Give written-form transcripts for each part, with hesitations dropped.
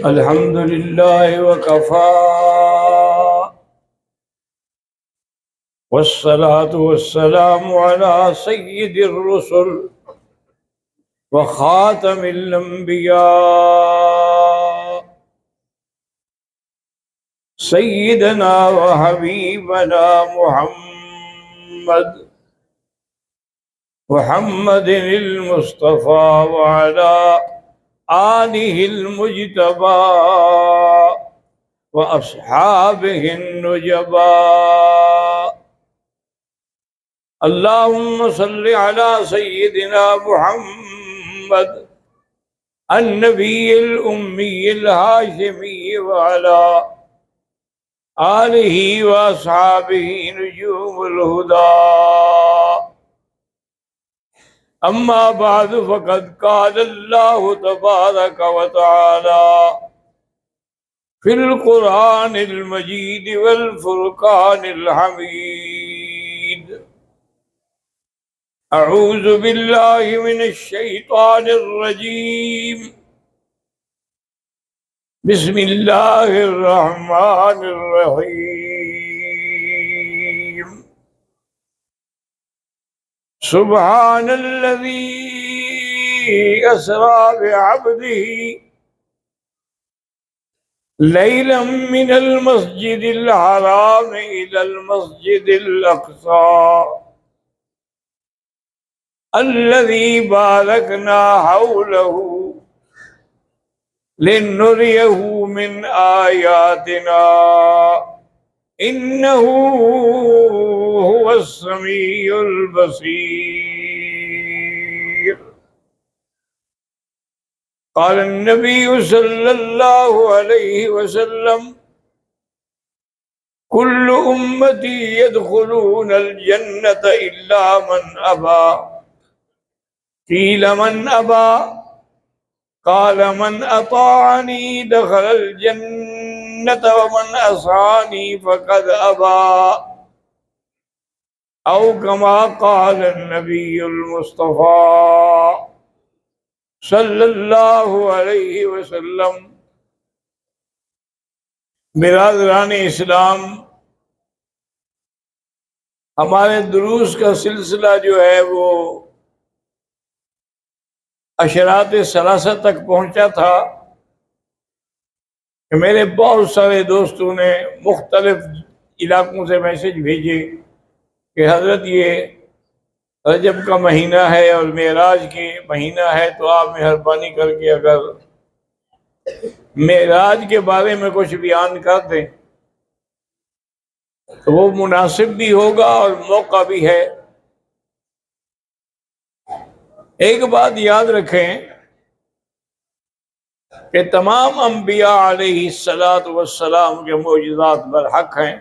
الحمد لله وكفى والصلاة والسلام على سيد الرسل وخاتم الأنبياء سيدنا وحبيبنا محمد المصطفى وعلى آله المجتبى وأصحابه النجبى. اللهم صل على سيدنا محمد النبي الأمي الهاشمي وعلى آله وأصحابه نجوم الهدى. أما بعد فقد قال الله تبارك وتعالى في القرآن المجيد والفرقان الحميد: أعوذ بالله من الشيطان الرجيم. بسم الله الرحمن الرحيم. سبحان الذي أسرى بعبده ليلا من المسجد الحرام إلى المسجد الأقصى الذي باركنا حوله لنريه من آياتنا إنه هو السميع البصير. قال النبي صلى الله عليه وسلم: كل أمتي يدخلون الجنة إلا من أبى. قيل من أبى؟ قال من أطاعني دخل الجنة ومن عصاني فقد أبى، أو كما قال النبي المصطفى صلی اللہ علیہ وسلم۔ برادران اسلام، ہمارے دروس کا سلسلہ جو ہے وہ عشرات ثلاثہ تک پہنچا تھا کہ میرے بہت سارے دوستوں نے مختلف علاقوں سے میسج بھیجے کہ حضرت یہ رجب کا مہینہ ہے اور معراج کے مہینہ ہے، تو آپ مہربانی کر کے اگر معراج کے بارے میں کچھ بیان کر دیں تو وہ مناسب بھی ہوگا اور موقع بھی ہے۔ ایک بات یاد رکھیں کہ تمام انبیاء علیہ السلام کے معجزات برحق ہیں،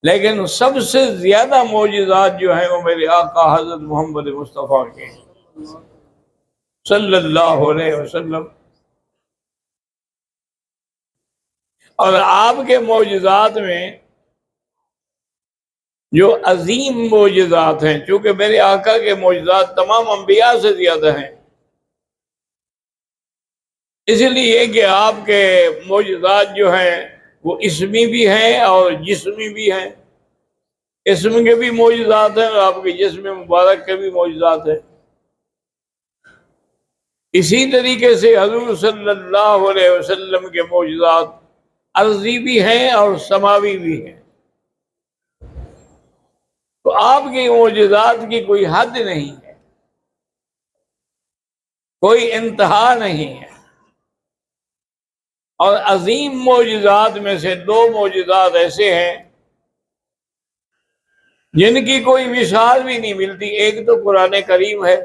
لیکن سب سے زیادہ معجزات جو ہیں وہ میرے آقا حضرت محمد مصطفیٰ کے صلی اللہ علیہ وسلم، اور آپ کے معجزات میں جو عظیم معجزات ہیں، چونکہ میرے آقا کے معجزات تمام انبیاء سے زیادہ ہیں، اس لیے کہ آپ کے معجزات جو ہیں وہ اسمی بھی ہیں اور جسمی بھی ہیں۔ اسم کے بھی معجزات ہیں اور آپ کے جسم مبارک کے بھی معجزات ہیں۔ اسی طریقے سے حضور صلی اللہ علیہ وسلم کے معجزات ارضی بھی ہیں اور سماوی بھی ہیں، تو آپ کی معجزات کی کوئی حد نہیں ہے، کوئی انتہا نہیں ہے۔ اور عظیم معجزات میں سے دو معجزات ایسے ہیں جن کی کوئی مثال بھی نہیں ملتی۔ ایک تو قرآن کریم ہے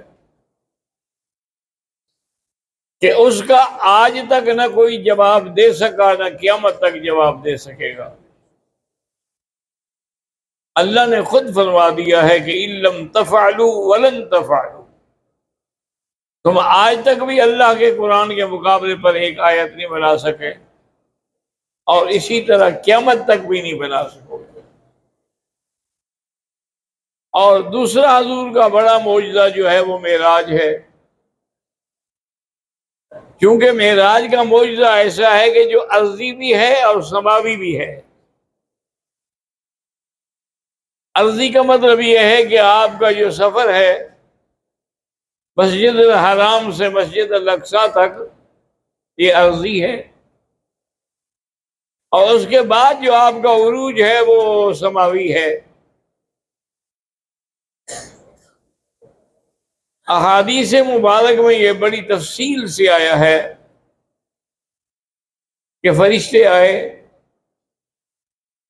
کہ اس کا آج تک نہ کوئی جواب دے سکا، نہ قیامت تک جواب دے سکے گا۔ اللہ نے خود فرما دیا ہے کہ إِن لَّمْ تَفْعَلُوا وَلَن تَفْعَلُوا، تم آج تک بھی اللہ کے قرآن کے مقابلے پر ایک آیت نہیں بنا سکے، اور اسی طرح قیامت تک بھی نہیں بنا سکو گے۔ اور دوسرا حضور کا بڑا معجزہ جو ہے وہ معراج ہے۔ کیونکہ معراج کا معجزہ ایسا ہے کہ جو ارضی بھی ہے اور سماوی بھی ہے۔ ارضی کا مطلب یہ ہے کہ آپ کا جو سفر ہے مسجد الحرام سے مسجد الاقصی تک، یہ عرضی ہے، اور اس کے بعد جو آپ کا عروج ہے وہ سماوی ہے۔ احادیث مبارک میں یہ بڑی تفصیل سے آیا ہے کہ فرشتے آئے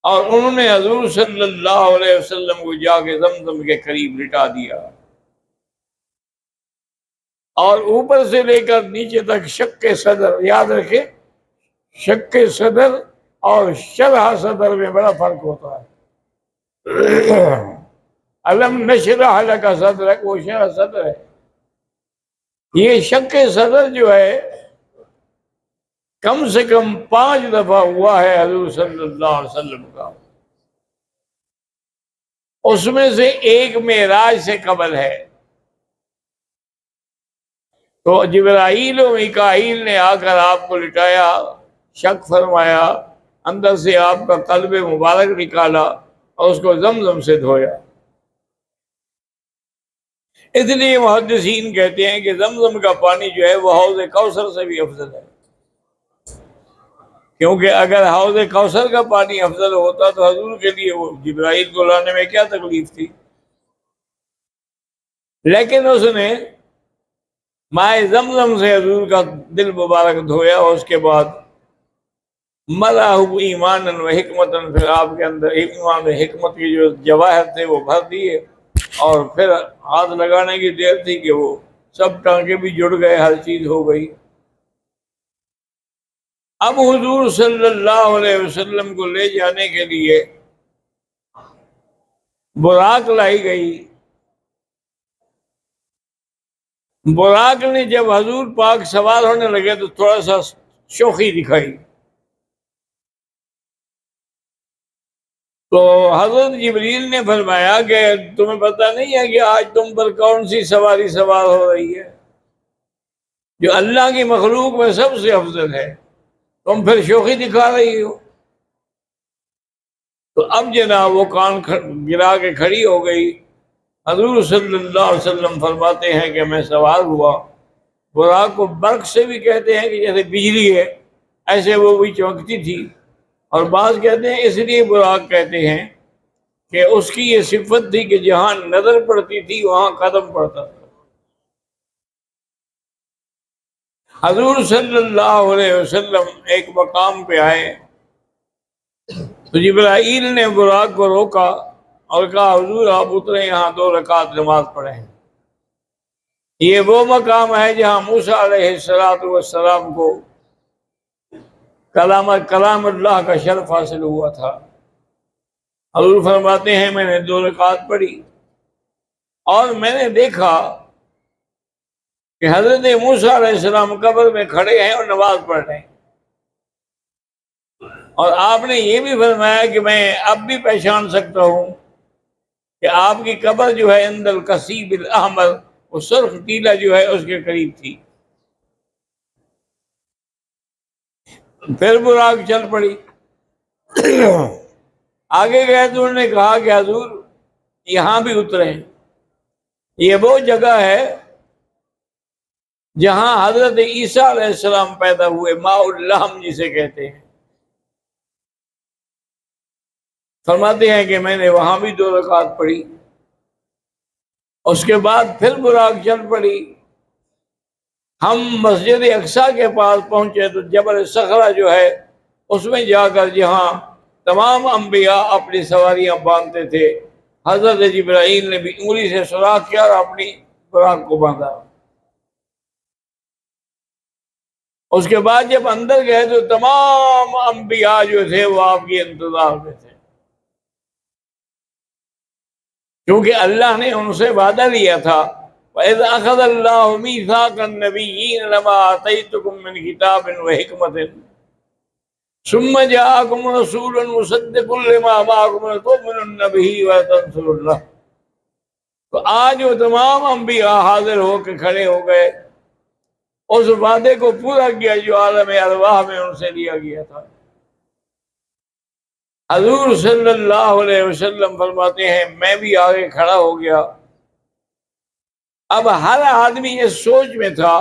اور انہوں نے حضور صلی اللہ علیہ وسلم کو جا کے زمزم کے قریب لٹا دیا، اور اوپر سے لے کر نیچے تک شق صدر، یاد رکھے شق صدر اور شرح صدر میں بڑا فرق ہوتا ہے۔ علم نشرح لک صدرک، وہ شرح صدر ہے، یہ شق صدر جو ہے کم سے کم 5 دفعہ ہوا ہے حضور صلی اللہ علیہ وسلم کا، اس میں سے ایک معراج سے قبل ہے۔ تو جبرائیل و میکائیل نے آ کر آپ کو لٹایا، شک فرمایا، اندر سے آپ کا قلب مبارک نکالا اور اس کو زمزم سے دھویا۔ اس لیے محدثین کہتے ہیں کہ زمزم کا پانی جو ہے وہ حوض کوثر سے بھی افضل ہے، کیونکہ اگر حوض کوثر کا پانی افضل ہوتا تو حضور کے لیے وہ جبرائیل کو لانے میں کیا تکلیف تھی؟ لیکن اس نے مائے زمزم سے حضور کا دل مبارک دھویا، اور اس کے بعد ملأہ ایمانا و حکمتا، پھر آپ کے اندر ایمان و حکمت کی جو جواہر تھے وہ بھر دیے، اور پھر ہاتھ لگانے کی دیر تھی کہ وہ سب ٹانکے بھی جڑ گئے، ہر چیز ہو گئی۔ اب حضور صلی اللہ علیہ وسلم کو لے جانے کے لیے براق لائی گئی۔ براق نے جب حضور پاک سوار ہونے لگے تو تھوڑا سا شوخی دکھائی، تو حضرت جبریل نے فرمایا کہ تمہیں پتہ نہیں ہے کہ آج تم پر کون سی سواری سوار ہو رہی ہے جو اللہ کی مخلوق میں سب سے افضل ہے، تم پھر شوخی دکھا رہی ہو؟ تو اب جناب وہ کان گرا کے کھڑی ہو گئی۔ حضور صلی اللہ علیہ وسلم فرماتے ہیں کہ میں سوار ہوا، براق کو برق سے بھی کہتے ہیں کہ جیسے بجلی ہے ایسے وہ بھی چمکتی تھی، اور بعض کہتے ہیں اس لیے براق کہتے ہیں کہ اس کی یہ صفت تھی کہ جہاں نظر پڑتی تھی وہاں قدم پڑتا تھا۔ حضور صلی اللہ علیہ وسلم ایک مقام پہ آئے تو جبرائیل نے براق کو روکا اور کہا حضور آپ اترے، یہاں 2 رکعت نماز پڑھیں۔ یہ وہ مقام ہے جہاں موسیٰ علیہ السلام کو کلام اللہ کا شرف حاصل ہوا تھا۔ حضور فرماتے ہیں میں نے 2 رکعت پڑھی اور میں نے دیکھا کہ حضرت موسیٰ علیہ السلام قبر میں کھڑے ہیں اور نماز پڑھ رہے ہیں، اور آپ نے یہ بھی فرمایا کہ میں اب بھی پہچان سکتا ہوں کہ آپ کی قبر جو ہے عند القصیب الاحمر، وہ سرخ ٹیلہ جو ہے اس کے قریب تھی۔ پھر براق چل پڑی، آگے گئے تو انہوں نے کہا کہ حضور یہاں بھی اتریں، یہ وہ جگہ ہے جہاں حضرت عیسیٰ علیہ السلام پیدا ہوئے، ماء اللحم جسے کہتے ہیں۔ فرماتے ہیں کہ میں نے وہاں بھی 2 رکعت پڑھی، اس کے بعد پھر براق چل پڑی۔ ہم مسجد اقصیٰ کے پاس پہنچے تو جبل صخرہ جو ہے اس میں جا کر جہاں تمام انبیاء اپنی سواریاں باندھتے تھے، حضرت جبرائیل نے بھی انگلی سے سوراخ کیا اور اپنی براق کو باندھا۔ اس کے بعد جب اندر گئے تو تمام انبیاء جو تھے وہ آپ کے انتظار میں تھے، کیونکہ اللہ نے ان سے وعدہ لیا تھا وَإِذْ أَخَذَ اللَّهُ مِيثَاقَ النَّبِيِّينَ لَمَا آتَيْتُكُم مِّن كِتَابٍ وَحِكْمَةٍ ثُمَّ جَاءَكُمْ رَسُولٌ مُصَدِّقٌ لِّمَا مَعَكُمْ لَتُؤْمِنُنَّ بِهِ وَلَتَنصُرُنَّهُ۔ تو آج وہ تمام انبیاء حاضر ہو کے کھڑے ہو گئے اس وعدے کو پورا کیا جو عالم ارواح میں ان سے لیا گیا تھا۔ حضور صلی اللہ علیہ وسلم فرماتے ہیں میں بھی آگے کھڑا ہو گیا۔ اب ہر آدمی اس سوچ میں تھا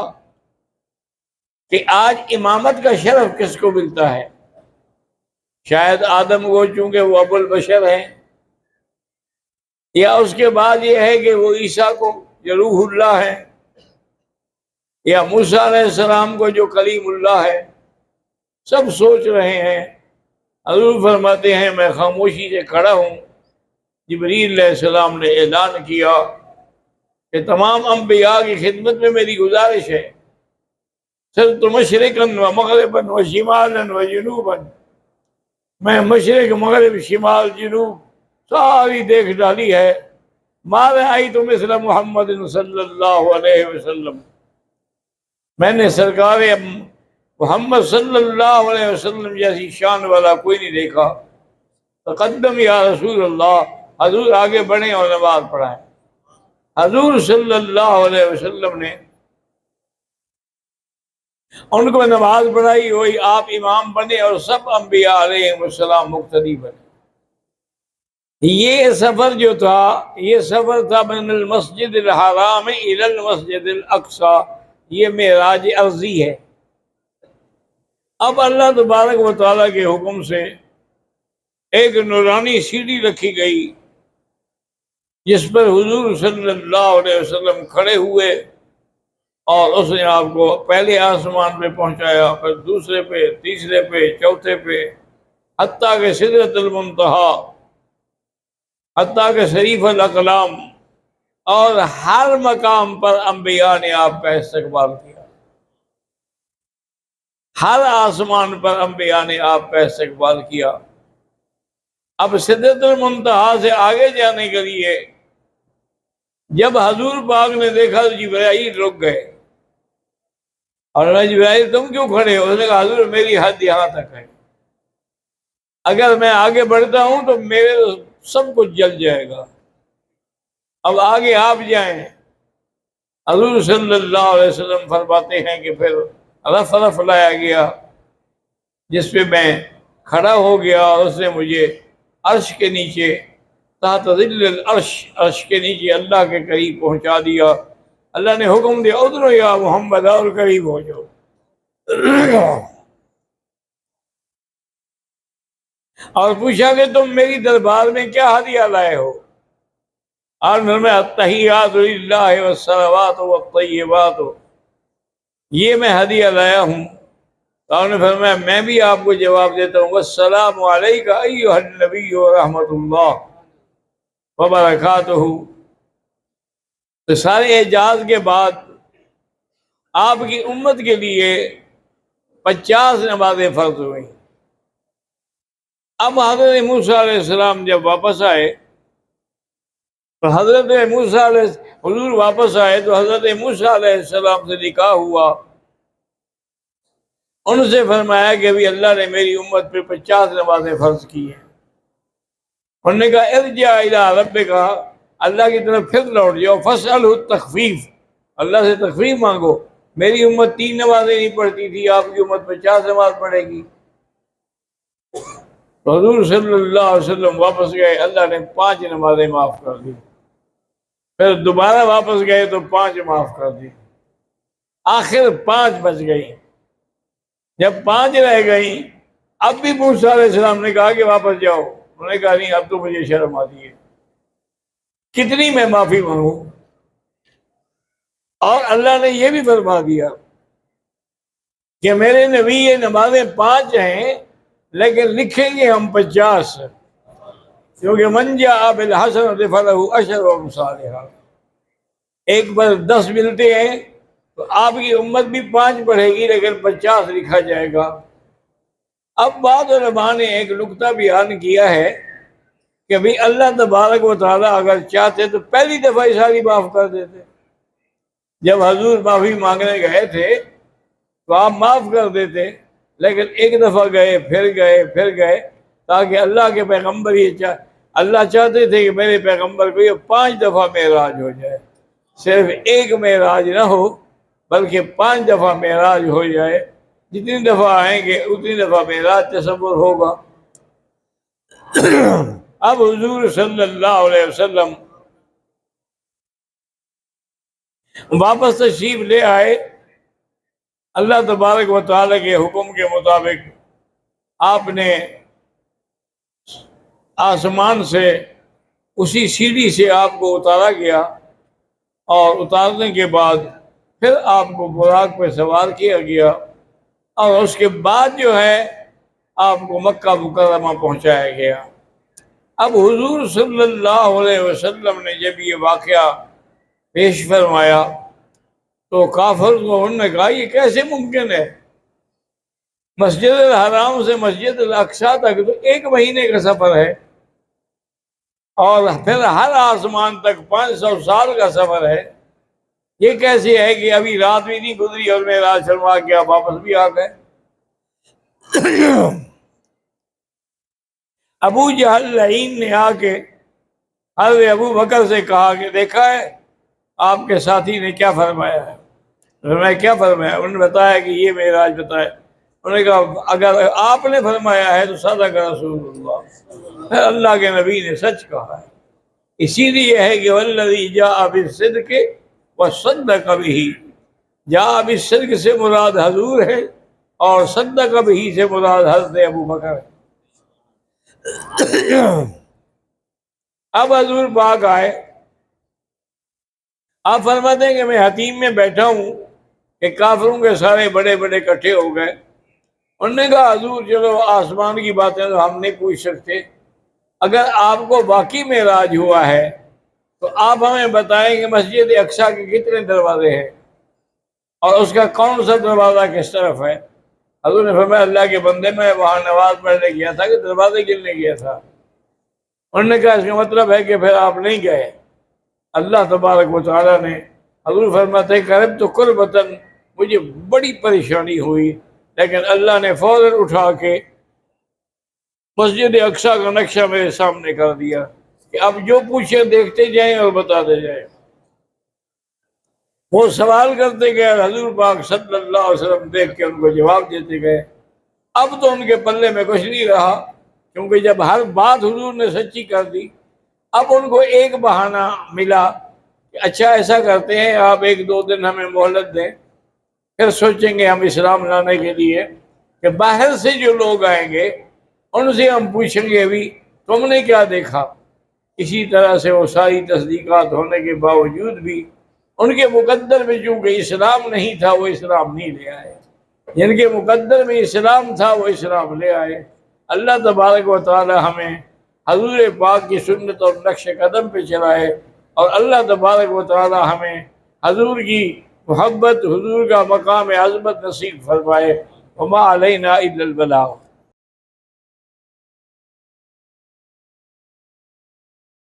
کہ آج امامت کا شرف کس کو ملتا ہے؟ شاید آدم کو، چونکہ وہ ابو البشر ہیں، یا اس کے بعد یہ ہے کہ وہ عیسیٰ کو جو روح اللہ ہے، یا موسیٰ علیہ السلام کو جو کلیم اللہ ہے۔ سب سوچ رہے ہیں۔ حضور فرماتے ہیں میں خاموشی سے کھڑا ہوں۔ جبریل علیہ السلام نے اعلان کیا کہ تمام انبیاء کی خدمت میں میری گزارش ہے، صرت مشرقاً و مغرباً و شمالاً و جنوباً، میں مشرق، مغرب، شمال، جنوب ساری دیکھ ڈالی ہے۔ ما رأیت مثل محمد صلی اللہ علیہ وسلم، میں نے سرکار محمد صلی اللہ علیہ وسلم جیسی شان والا کوئی نہیں دیکھا۔ تقدم یا رسول اللہ، حضور آگے بڑھیں اور نماز پڑھائیں۔ حضور صلی اللہ علیہ وسلم نے ان کو نماز پڑھائی، وہی آپ امام بنے اور سب انبیاء علیہ السلام مقتدی بنے۔ یہ سفر جو تھا، یہ سفر تھا من المسجد الحرام الی المسجد الاقصی، یہ معراج ارضی ہے۔ اب اللہ تبارک و تعالیٰ کے حکم سے ایک نورانی سیڑھی رکھی گئی جس پر حضور صلی اللہ علیہ وسلم کھڑے ہوئے، اور اس نے آپ کو پہلے آسمان پہ پہنچایا، پھر دوسرے پہ، تیسرے پہ، چوتھے پہ، حتیٰ کہ سدرۃ المنتہا، حتیٰ کہ شریف الاقلام، اور ہر مقام پر انبیاء نے آپ کا استقبال کیا۔ ہر آسمان پر انبیاء نے آپ کا استقبال کیا۔ اب سدرۃ المنتہا سے آگے جانے کے لیے جب حضور پاک نے دیکھا تو جبرائیل رک گئے، اور جبرائیل تم کیوں کھڑے ہو؟ اس نے کہا حضور میری حد یہاں تک ہے، اگر میں آگے بڑھتا ہوں تو میرے سب کچھ جل جائے گا، اب آگے آپ جائیں۔ حضور صلی اللہ علیہ وسلم فرماتے ہیں کہ پھر رف لایا گیا جس پہ میں کھڑا ہو گیا، اور اس نے مجھے عرش کے نیچے، تحت ظل العرش، عرش کے نیچے اللہ کے قریب پہنچا دیا۔ اللہ نے حکم دیا ادنو یا محمد، اور قریب ہو جاؤ۔ اور پوچھا کہ تم میری دربار میں کیا ہدیہ لائے ہو؟ اور میں التحیات للہ والصلوات والطیبات، یہ میں ہدیہ لایا ہوں۔ اور نے فرمایا میں بھی آپ کو جواب دیتا ہوں، والسلام علیک ایھا النبی ورحمۃ اللہ وبرکاتہ۔ تو سارے اعجاز کے بعد آپ کی امت کے لیے 50 نمازیں فرض ہوئیں۔ اب حضرت موسیٰ علیہ السلام جب واپس آئے تو حضرت موسیٰ علیہ حضور واپس آئے تو حضرت موسیٰ علیہ السلام سے نکاح ہوا۔ ان سے فرمایا کہ ابھی اللہ نے میری امت پہ 50 نمازیں فرض کی ہیں۔ انہوں نے کہا ارجع الی ربک، اللہ کی طرف پھر لوٹ جاؤ، فاسألہ التخفیف، اللہ سے تخفیف مانگو۔ میری امت 3 نمازیں نہیں پڑھتی تھی، آپ کی امت 50 نماز پڑھے گی۔ تو حضور صلی اللہ علیہ وسلم واپس گئے، اللہ نے 5 نمازیں معاف کر دی۔ پھر دوبارہ واپس گئے تو 5 معاف کر دی، آخر 5 بچ گئی۔ جب 5 رہ گئیں، اب بھی موسیٰ علیہ السلام نے کہا کہ واپس جاؤ۔ انہوں نے کہا نہیں، اب تو مجھے شرم آتی ہے، کتنی میں معافی مانگوں؟ اور اللہ نے یہ بھی فرما دیا کہ میرے نبی یہ نمازیں 5 ہیں لیکن لکھیں گے ہم 50، کیونکہ من جاء بالحسنۃ فلہ عشر امثالھا، ایک بار 10 ملتے ہیں تو آپ کی امت بھی 5 پڑھے گی لیکن 50 لکھا جائے گا۔ اب بعض علماء نے ایک نقطہ بیان کیا ہے کہ بھی اللہ تبارک و تعالیٰ اگر چاہتے تو پہلی دفعہ ہی ساری معاف کر دیتے۔ جب حضور معافی مانگنے گئے تھے تو آپ معاف کر دیتے، لیکن ایک دفعہ گئے پھر گئے تاکہ اللہ کے پیغمبر اللہ چاہتے تھے کہ میرے پیغمبر کو یہ 5 دفعہ معراج ہو جائے، صرف ایک معراج نہ ہو بلکہ 5 دفعہ معراج ہو جائے، جتنی دفعہ آئیں گے اتنی دفعہ معراج تصور ہوگا۔ اب حضور صلی اللہ علیہ وسلم واپس تشریف لے آئے، اللہ تبارک و تعالیٰ کے حکم کے مطابق آپ نے آسمان سے اسی سیڑھی سے آپ کو اتارا گیا، اور اتارنے کے بعد پھر آپ کو براق پہ سوار کیا گیا، اور اس کے بعد جو ہے آپ کو مکہ مکرمہ پہنچایا گیا۔ اب حضور صلی اللہ علیہ وسلم نے جب یہ واقعہ پیش فرمایا تو کافر کو انہوں نے کہا یہ کیسے ممکن ہے؟ مسجد الحرام سے مسجد الاقصیٰ تک تو 1 مہینے کا سفر ہے، اور پھر ہر آسمان تک 500 سال کا سفر ہے، یہ کیسے ہے کہ ابھی رات بھی نہیں گزری اور معراج فرما کے آپ واپس بھی آ گئے؟ ابو جہل لعین نے آ کے حضرت ابو بکر سے کہا کہ دیکھا ہے آپ کے ساتھی نے کیا فرمایا ہے؟ میں کیا فرمایا؟ انہوں نے بتایا کہ یہ معراج بتایا۔ انہوں نے کہا اگر آپ نے فرمایا ہے تو صدق رسول اللہ، اللہ کے نبی نے سچ کہا ہے۔ اسی لیے ہے کہ والذی جاء بالصدق وصدق بہ، جاء بالصدق سے مراد حضور ہے، اور صدق بہ سے مراد حضرت ابو بکر ہے۔ اب حضور پاک آئے، آپ فرماتے ہیں کہ میں حتیم میں بیٹھا ہوں کہ کافروں کے سارے بڑے بڑے اکٹھے ہو گئے۔ انہوں نے کہا حضور چلو آسمان کی باتیں تو ہم نہیں پوچھ سکتے، اگر آپ کو واقعی معراج ہوا ہے تو آپ ہمیں بتائیں کہ مسجد اقصیٰ کے کتنے دروازے ہیں اور اس کا کون سا دروازہ کس طرف ہے؟ حضور نے فرمایا اللہ کے بندے میں وہاں نماز پڑھنے گیا تھا کہ دروازے گرنے گیا تھا؟ انہوں نے کہا اس کا مطلب ہے کہ پھر آپ نہیں گئے۔ اللہ تبارک و تعالیٰ نے، حضور فرماتے کرب تو قربتاً، مجھے بڑی پریشانی ہوئی، لیکن اللہ نے فوراً اٹھا کے مسجد اقصیٰ کا نقشہ میرے سامنے کر دیا کہ اب جو پوچھیں دیکھتے جائیں اور بتاتے جائیں۔ وہ سوال کرتے گئے، حضور پاک صلی اللہ علیہ وسلم دیکھ کے ان کو جواب دیتے گئے۔ اب تو ان کے پلے میں کچھ نہیں رہا، کیونکہ جب ہر بات حضور نے سچی کر دی، اب ان کو ایک بہانہ ملا کہ اچھا ایسا کرتے ہیں آپ 1-2 دن ہمیں مہلت دیں، پھر سوچیں گے ہم اسلام لانے کے لیے کہ باہر سے جو لوگ آئیں گے ان سے ہم پوچھیں گے بھی تم نے کیا دیکھا۔ اسی طرح سے وہ ساری تصدیقات ہونے کے باوجود بھی ان کے مقدر میں چونکہ اسلام نہیں تھا وہ اسلام نہیں لے آئے، جن کے مقدر میں اسلام تھا وہ اسلام لے آئے۔ اللہ تبارک و تعالی ہمیں حضور پاک کی سنت اور نقش قدم پہ چلائے، اور اللہ تبارک و تعالی ہمیں حضور کی محبت، حضور کا مقام عظمت نصیب فرمائے۔ وما علینا الا البلاغ۔